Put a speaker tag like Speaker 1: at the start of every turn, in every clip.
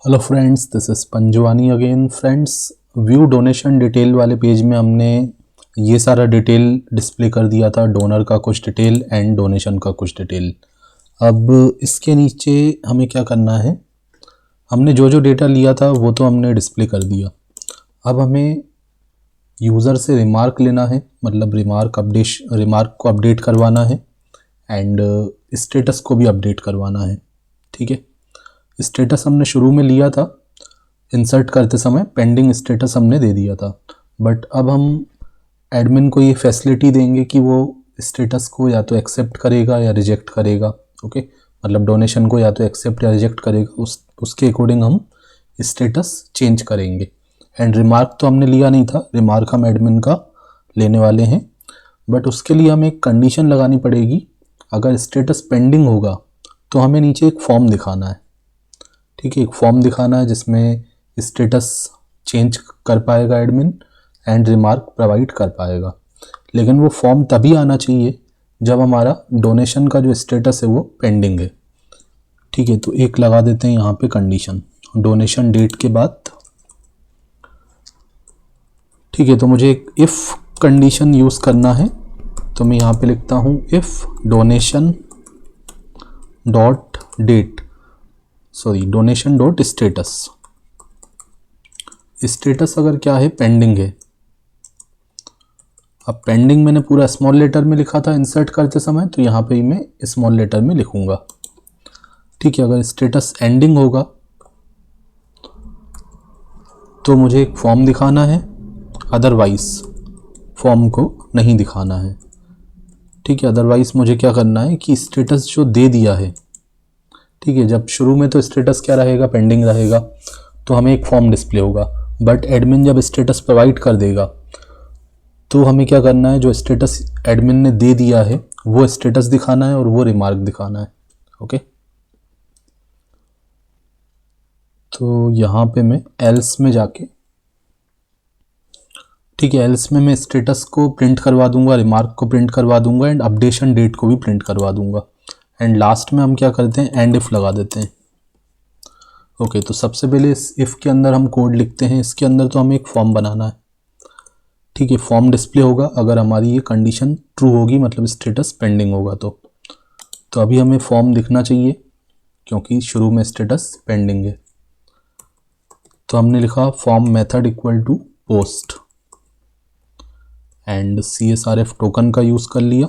Speaker 1: Hello friends, this is Panjwani again. Friends, view donation detail वाले page में हमने ये सारा डिटेल डिस्प्ले कर दिया था, डोनर का कुछ डिटेल एंड डोनेशन का कुछ डिटेल। अब इसके नीचे हमें क्या करना है, हमने जो जो डेटा लिया था वो तो हमने डिस्प्ले कर दिया। अब हमें यूज़र से रिमार्क लेना है, मतलब रिमार्क को अपडेट करवाना है एंड स्टेटस को भी अपडेट करवाना है। ठीक है, स्टेटस हमने शुरू में लिया था, इंसर्ट करते समय पेंडिंग स्टेटस हमने दे दिया था, बट अब हम एडमिन को ये फैसिलिटी देंगे कि वो स्टेटस को या तो एक्सेप्ट करेगा या रिजेक्ट करेगा। ओके, मतलब डोनेशन को या तो एक्सेप्ट या रिजेक्ट करेगा, उसके अकॉर्डिंग हम स्टेटस चेंज करेंगे। एंड रिमार्क तो हमने लिया नहीं था, रिमार्क हम एडमिन का लेने वाले हैं, बट उसके लिए हमें एक कंडीशन लगानी पड़ेगी। अगर स्टेटस पेंडिंग होगा तो हमें नीचे एक फॉर्म दिखाना है। ठीक है, एक फॉर्म दिखाना है जिसमें स्टेटस चेंज कर पाएगा एडमिन एंड रिमार्क प्रोवाइड कर पाएगा। लेकिन वो फॉर्म तभी आना चाहिए जब हमारा डोनेशन का जो स्टेटस है वो पेंडिंग है। ठीक है, तो एक लगा देते हैं यहाँ पे कंडीशन डोनेशन डेट के बाद। ठीक है, तो मुझे एक इफ़ कंडीशन यूज़ करना है, तो मैं यहाँ पे लिखता हूँ if donation dot date, sorry donation dot status. Status अगर क्या है, पेंडिंग है। अब पेंडिंग मैंने पूरा स्मॉल लेटर में लिखा था इंसर्ट करते समय, तो यहाँ पे ही मैं स्मॉल लेटर में लिखूंगा। ठीक है, अगर स्टेटस एंडिंग होगा तो मुझे एक फॉर्म दिखाना है, अदरवाइज फॉर्म को नहीं दिखाना है। ठीक है, अदरवाइज मुझे क्या करना है कि स्टेटस जो दे दिया है, ठीक है, जब शुरू में तो स्टेटस क्या रहेगा, पेंडिंग रहेगा, तो हमें एक फॉर्म डिस्प्ले होगा। बट एडमिन जब स्टेटस प्रोवाइड कर देगा तो हमें क्या करना है, जो स्टेटस एडमिन ने दे दिया है वो स्टेटस दिखाना है और वो रिमार्क दिखाना है। ओके, तो यहाँ पे मैं एल्स में जाके, ठीक है, एल्स में मैं स्टेटस को प्रिंट करवा दूंगा, रिमार्क को प्रिंट करवा दूंगा एंड अपडेशन डेट को भी प्रिंट करवा दूंगा। एंड लास्ट में हम क्या करते हैं, एंड इफ़ लगा देते हैं। ओके, तो सबसे पहले इस इफ़ के अंदर हम कोड लिखते हैं। इसके अंदर तो हमें एक फॉर्म बनाना है। ठीक है, फॉर्म डिस्प्ले होगा अगर हमारी ये कंडीशन ट्रू होगी, मतलब स्टेटस पेंडिंग होगा तो अभी हमें फॉर्म दिखना चाहिए क्योंकि शुरू में स्टेटस पेंडिंग है। तो हमने लिखा form method equal to post and CSRF token का यूज़ कर लिया।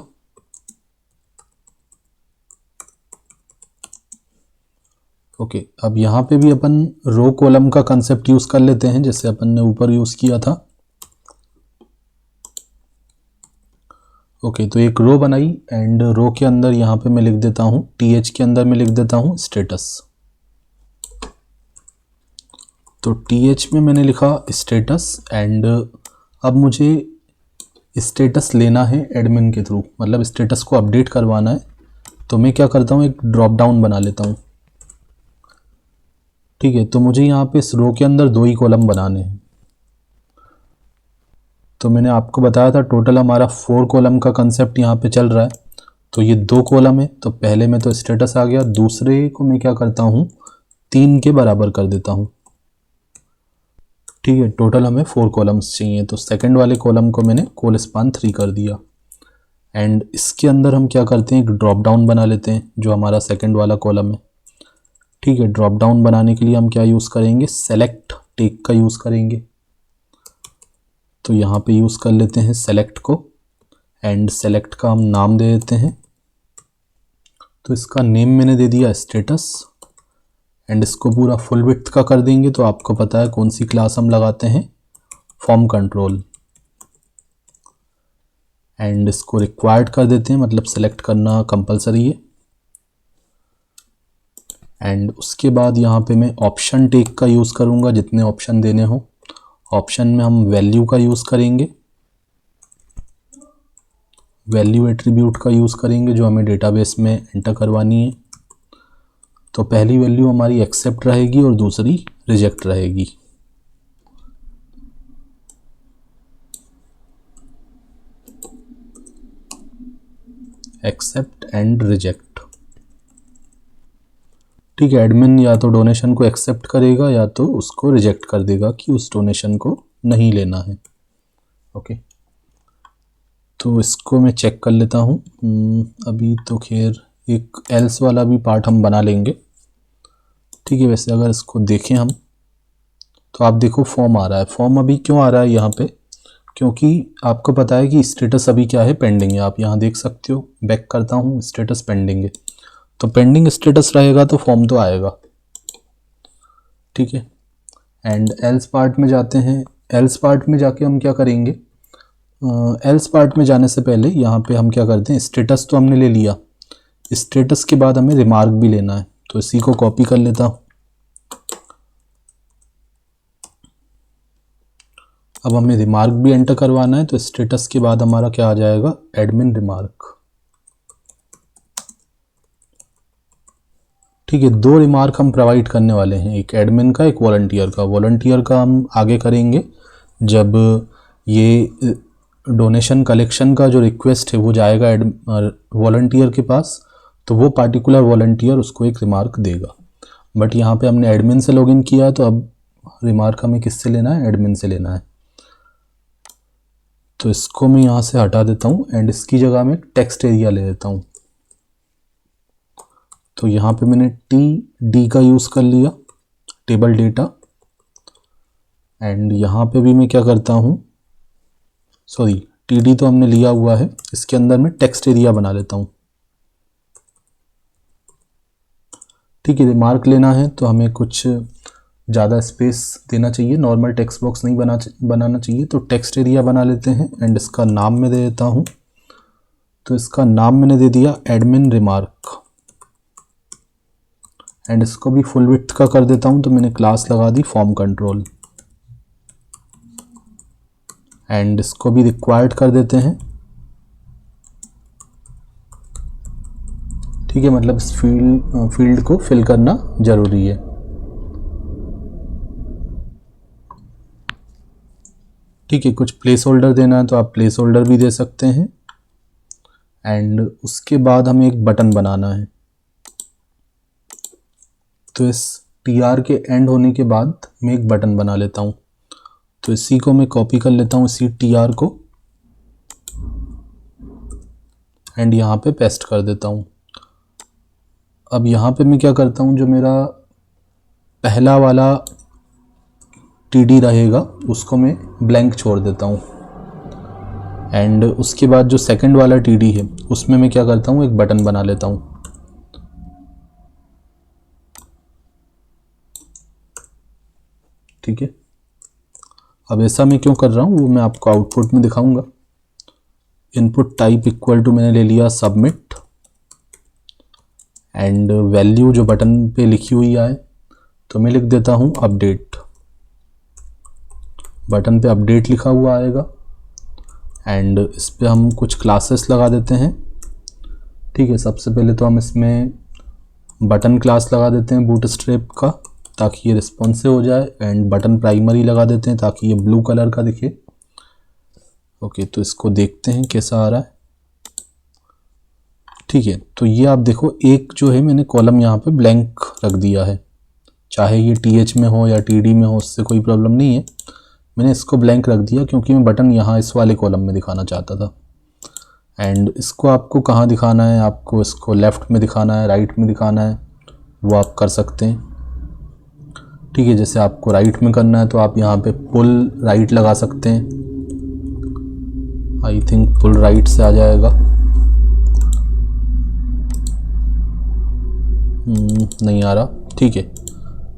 Speaker 1: ओके, अब यहाँ पे भी अपन रो कॉलम का कंसेप्ट यूज़ कर लेते हैं जैसे अपन ने ऊपर यूज़ किया था। ओके, तो एक रो बनाई एंड रो के अंदर यहाँ पे मैं लिख देता हूँ, TH के अंदर मैं लिख देता हूँ स्टेटस। तो TH में मैंने लिखा स्टेटस एंड अब मुझे स्टेटस लेना है एडमिन के थ्रू, मतलब स्टेटस को अपडेट करवाना है। तो मैं क्या करता हूँ, एक ड्रॉप डाउन बना लेता हूँ। ठीक है, तो मुझे यहाँ पे इस रो के अंदर 2 ही कॉलम बनाने हैं। तो मैंने आपको बताया था टोटल हमारा 4 कॉलम का कंसेप्ट यहाँ पे चल रहा है। तो ये 2 कॉलम है, तो पहले में तो स्टेटस आ गया, दूसरे को मैं क्या करता हूँ, 3 के बराबर कर देता हूँ। ठीक है, टोटल हमें 4 कॉलम्स चाहिए, तो सेकंड वाले कॉलम को मैंने कॉल स्पान 3 कर दिया। एंड इसके अंदर हम क्या करते हैं, एक ड्रॉप डाउन बना लेते हैं जो हमारा सेकंड वाला कॉलम है। ठीक है, ड्रॉप डाउन बनाने के लिए हम क्या यूज़ करेंगे, सेलेक्ट टेक का यूज़ करेंगे। तो यहाँ पे यूज़ कर लेते हैं सेलेक्ट को एंड सेलेक्ट का हम नाम दे देते हैं। तो इसका नेम मैंने दे दिया स्टेटस एंड इसको पूरा फुल विड्थ का कर देंगे। तो आपको पता है कौन सी क्लास हम लगाते हैं, फॉर्म कंट्रोल। एंड इसको रिक्वायर्ड कर देते हैं, मतलब सेलेक्ट करना कंपलसरी है। एंड उसके बाद यहाँ पे मैं ऑप्शन टेक का यूज़ करूँगा, जितने ऑप्शन देने हो। ऑप्शन में हम वैल्यू का यूज़ करेंगे, वैल्यू एट्रीब्यूट का यूज़ करेंगे जो हमें डेटाबेस में एंटर करवानी है। तो पहली वैल्यू हमारी एक्सेप्ट रहेगी और दूसरी रिजेक्ट रहेगी। Accept and reject. ठीक है, एडमिन या तो डोनेशन को एक्सेप्ट करेगा या तो उसको रिजेक्ट कर देगा कि उस डोनेशन को नहीं लेना है। ओके, तो इसको मैं चेक कर लेता हूँ। अभी तो खैर एक एल्स वाला भी पार्ट हम बना लेंगे। ठीक है, वैसे अगर इसको देखें हम तो आप देखो फॉर्म आ रहा है। फॉर्म अभी क्यों आ रहा है यहाँ पे? क्योंकि आपको पता है कि स्टेटस अभी क्या है, पेंडिंग है। आप यहाँ देख सकते हो, बैक करता हूँ, स्टेटस पेंडिंग है। तो पेंडिंग स्टेटस रहेगा तो फॉर्म तो आएगा। ठीक है, एंड एल्स पार्ट में जाते हैं। एल्स पार्ट में जाके हम क्या करेंगे, एल्स पार्ट में जाने से पहले यहाँ पे हम क्या करते हैं, स्टेटस तो हमने ले लिया, स्टेटस के बाद हमें रिमार्क भी लेना है। तो इसी को कॉपी कर लेता हूँ। अब हमें रिमार्क भी एंटर करवाना है, तो स्टेटस के बाद हमारा क्या आ जाएगा, एडमिन रिमार्क। ठीक है, दो रिमार्क हम प्रोवाइड करने वाले हैं, एक एडमिन का, एक वॉलंटियर का। वॉलंटियर का हम आगे करेंगे जब ये डोनेशन कलेक्शन का जो रिक्वेस्ट है वो जाएगा वॉलंटियर के पास, तो वो पार्टिकुलर वॉलंटियर उसको एक रिमार्क देगा। बट यहाँ पे हमने एडमिन से लॉगिन किया है, तो अब रिमार्क हमें किससे लेना है, एडमिन से लेना है। तो इसको मैं यहाँ से हटा देता हूँ एंड इसकी जगह में टेक्स्ट एरिया ले लेता हूँ। तो यहाँ पे मैंने टी का यूज़ कर लिया, टेबल डेटा। एंड यहाँ पे भी मैं क्या करता हूँ, सॉरी टी तो हमने लिया हुआ है, इसके अंदर मैं टेक्स्ट एरिया बना लेता हूँ। ठीक है, रिमार्क लेना है तो हमें कुछ ज़्यादा स्पेस देना चाहिए, नॉर्मल टेक्स्ट बॉक्स नहीं बनाना चाहिए। तो टेक्स्ट एरिया बना लेते हैं एंड इसका नाम मैं दे देता हूँ। तो इसका नाम मैंने दे दिया एडमिन रिमार्क एंड इसको भी फुल विड्थ का कर देता हूँ। तो मैंने क्लास लगा दी फॉर्म कंट्रोल एंड इसको भी रिक्वायर्ड कर देते हैं। ठीक है, मतलब इस फील्ड को फिल करना ज़रूरी है। ठीक है, कुछ प्लेस होल्डर देना है तो आप प्लेस होल्डर भी दे सकते हैं। एंड उसके बाद हमें एक बटन बनाना है। तो इस टीआर के एंड होने के बाद मैं एक बटन बना लेता हूँ। तो इसी को मैं कॉपी कर लेता हूँ, इसी टीआर को, एंड यहाँ पे पेस्ट कर देता हूँ। अब यहाँ पे मैं क्या करता हूँ, जो मेरा पहला वाला टीडी रहेगा उसको मैं ब्लैंक छोड़ देता हूँ एंड उसके बाद जो सेकंड वाला टीडी है उसमें मैं क्या करता हूँ, एक बटन बना लेता हूँ। ठीक है, अब ऐसा मैं क्यों कर रहा हूँ वो मैं आपको आउटपुट में दिखाऊंगा। इनपुट टाइप इक्वल टू मैंने ले लिया सबमिट एंड वैल्यू जो बटन पे लिखी हुई है तो मैं लिख देता हूँ अपडेट। बटन पे अपडेट लिखा हुआ आएगा एंड इस पे हम कुछ क्लासेस लगा देते हैं। ठीक है, सबसे पहले तो हम इसमें बटन क्लास लगा देते हैं बूटस्ट्रैप का, ताकि ये रिस्पॉन्सिव हो जाए। एंड बटन प्राइमरी लगा देते हैं ताकि ये ब्लू कलर का दिखे। ओके, तो इसको देखते हैं कैसा आ रहा है। ठीक है, तो ये आप देखो, एक जो है मैंने कॉलम यहाँ पे ब्लैंक रख दिया है, चाहे ये टीएच में हो या टीडी में हो, उससे कोई प्रॉब्लम नहीं है। मैंने इसको ब्लैंक रख दिया क्योंकि मैं बटन यहाँ इस वाले कॉलम में दिखाना चाहता था। एंड इसको आपको कहाँ दिखाना है, आपको इसको लेफ़्ट में दिखाना है, राइट में दिखाना है, वो आप कर सकते हैं। ठीक है, जैसे आपको राइट में करना है तो आप यहाँ पे पुल राइट लगा सकते हैं। आई थिंक पुल राइट से आ जाएगा। नहीं आ रहा। ठीक है,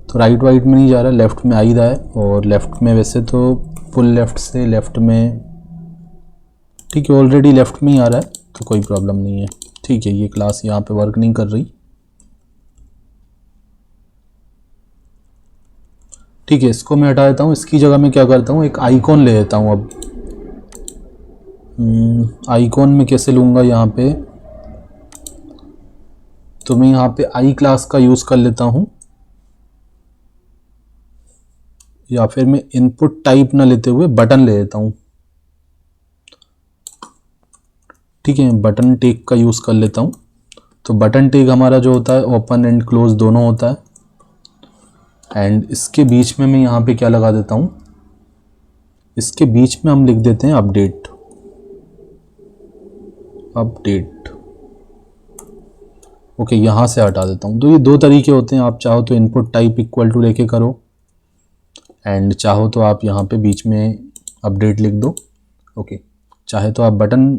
Speaker 1: तो राइट वाइट में नहीं जा रहा, लेफ़्ट में आ ही रहा है। और लेफ़्ट में वैसे तो पुल लेफ़्ट से लेफ़्ट में, ठीक है, ऑलरेडी लेफ़्ट में ही आ रहा है तो कोई प्रॉब्लम नहीं है। ठीक है, ये क्लास यहाँ पे वर्क नहीं कर रही। ठीक है, इसको मैं हटा देता हूँ। इसकी जगह मैं क्या करता हूँ, एक आइकॉन ले लेता हूँ। अब आइकॉन में कैसे लूँगा, यहाँ पे तो मैं यहाँ पे आई क्लास का यूज़ कर लेता हूँ, या फिर मैं इनपुट टाइप ना लेते हुए बटन ले लेता हूँ। ठीक है, बटन टेक का यूज़ कर लेता हूँ। तो बटन टैग हमारा जो होता है ओपन एंड क्लोज दोनों होता है। एंड इसके बीच में मैं यहाँ पे क्या लगा देता हूँ, इसके बीच में हम लिख देते हैं अपडेट। ओके, यहाँ से हटा देता हूँ। तो ये दो तरीके होते हैं, आप चाहो तो इनपुट टाइप इक्वल टू लेके करो एंड चाहो तो आप यहाँ पे बीच में अपडेट लिख दो। ओके, चाहे तो आप बटन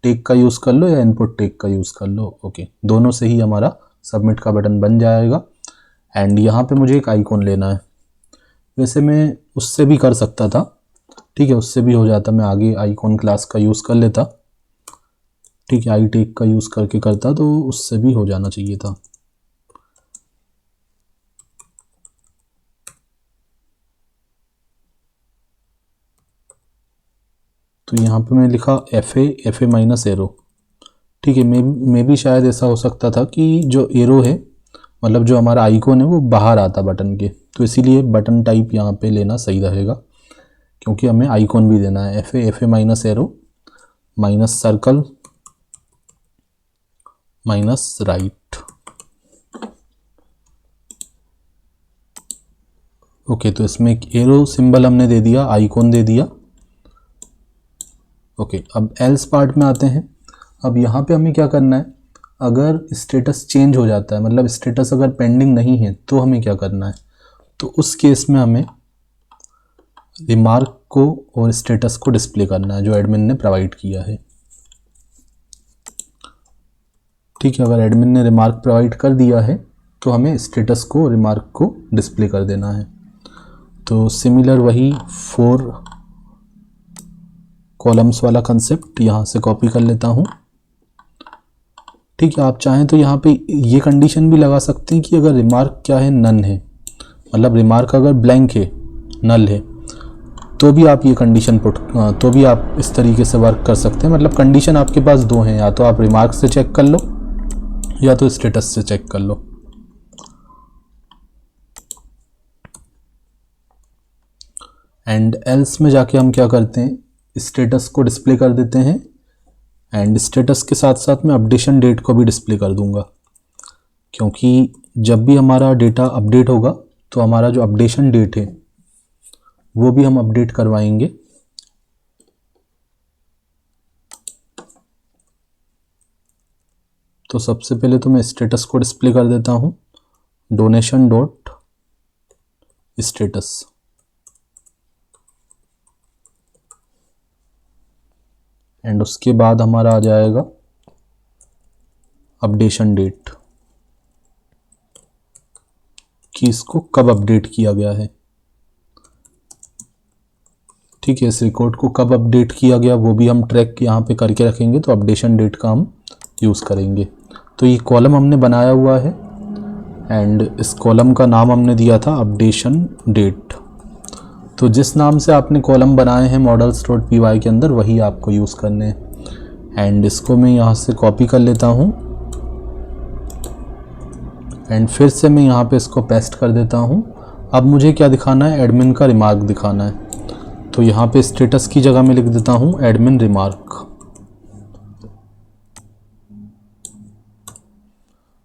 Speaker 1: टैग का यूज़ कर लो या इनपुट टैग का यूज़ कर लो। ओके, दोनों से ही हमारा सबमिट का बटन बन जाएगा। एंड यहाँ पे मुझे एक आइकॉन लेना है, वैसे मैं उससे भी कर सकता था, ठीक है, उससे भी हो जाता, मैं आगे आइकॉन क्लास का यूज़ कर लेता, ठीक है, आई टैग का यूज़ करके करता तो उससे भी हो जाना चाहिए था। तो यहाँ पे मैं लिखा एफ ए माइनस एरो, ठीक है, मैं भी शायद ऐसा हो सकता था कि जो एरो है मतलब जो हमारा आइकॉन है वो बाहर आता बटन के, तो इसीलिए बटन टाइप यहाँ पे लेना सही रहेगा क्योंकि हमें आइकॉन भी देना है। F A minus arrow minus circle minus right. Okay, तो इसमें एक एरो सिंबल हमने दे दिया, आइकॉन दे दिया। ओके, अब एल्स पार्ट में आते हैं। अब यहाँ पे हमें क्या करना है, अगर स्टेटस चेंज हो जाता है, मतलब स्टेटस अगर पेंडिंग नहीं है तो हमें क्या करना है, तो उस केस में हमें रिमार्क को और स्टेटस को डिस्प्ले करना है जो एडमिन ने प्रोवाइड किया है। ठीक है, अगर एडमिन ने रिमार्क प्रोवाइड कर दिया है तो हमें स्टेटस को रिमार्क को डिस्प्ले कर देना है। तो सिमिलर वही 4 कॉलम्स वाला कंसेप्ट यहाँ से कॉपी कर लेता हूँ। ठीक है, आप चाहें तो यहाँ पे ये कंडीशन भी लगा सकते हैं कि अगर रिमार्क क्या है, नन है, मतलब रिमार्क अगर ब्लैंक है, नल है, तो भी आप ये कंडीशन तो भी आप इस तरीके से वर्क कर सकते हैं। मतलब कंडीशन आपके पास दो हैं, या तो आप रिमार्क से चेक कर लो या तो स्टेटस से चेक कर लो। एंड एल्स में जाके हम क्या करते हैं, स्टेटस को डिस्प्ले कर देते हैं एंड स्टेटस के साथ साथ मैं अपडेशन डेट को भी डिस्प्ले कर दूंगा, क्योंकि जब भी हमारा डेटा अपडेट होगा तो हमारा जो अपडेशन डेट है वो भी हम अपडेट करवाएंगे। तो सबसे पहले तो मैं स्टेटस को डिस्प्ले कर देता हूं, डोनेशन डॉट स्टेटस। एंड उसके बाद हमारा आ जाएगा अपडेशन डेट, कि इसको कब अपडेट किया गया है। ठीक है, इस रिकॉर्ड को कब अपडेट किया गया वो भी हम ट्रैक यहाँ पे करके रखेंगे, तो अपडेशन डेट का हम यूज़ करेंगे। तो ये कॉलम हमने बनाया हुआ है एंड इस कॉलम का नाम हमने दिया था अपडेशन डेट। तो जिस नाम से आपने कॉलम बनाए हैं models.py के अंदर वही आपको यूज़ करने हैं। एंड इसको मैं यहाँ से कॉपी कर लेता हूँ एंड फिर से मैं यहाँ पे इसको पेस्ट कर देता हूँ। अब मुझे क्या दिखाना है, एडमिन का रिमार्क दिखाना है। तो यहाँ पे स्टेटस की जगह में लिख देता हूँ एडमिन रिमार्क।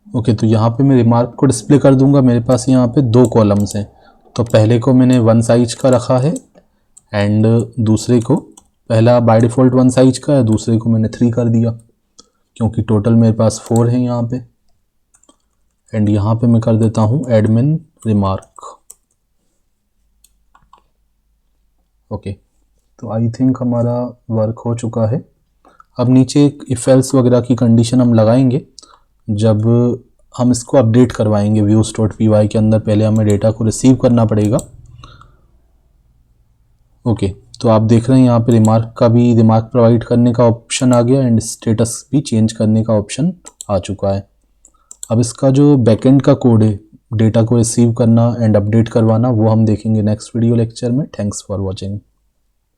Speaker 1: ओके, तो यहाँ पे मैं रिमार्क को डिस्प्ले कर दूंगा। मेरे पास यहाँ पे 2 कॉलम्स हैं, तो पहले को मैंने 1 साइज का रखा है एंड दूसरे को, पहला बाय डिफ़ॉल्ट 1 साइज का है, दूसरे को मैंने 3 कर दिया क्योंकि टोटल मेरे पास 4 है यहाँ पे। एंड यहाँ पे मैं कर देता हूँ एडमिन रिमार्क। ओके, तो आई थिंक हमारा वर्क हो चुका है। अब नीचे एक इफ एल्स वगैरह की कंडीशन हम लगाएंगे जब हम इसको अपडेट करवाएंगे views.py के अंदर। पहले हमें डेटा को रिसीव करना पड़ेगा। ओके, तो आप देख रहे हैं यहाँ पे रिमार्क का भी, रिमार्क प्रोवाइड करने का ऑप्शन आ गया एंड स्टेटस भी चेंज करने का ऑप्शन आ चुका है। अब इसका जो बैकएंड का कोड है डेटा को रिसीव करना एंड अपडेट करवाना वो हम देखेंगे नेक्स्ट वीडियो लेक्चर में। Thanks for watching.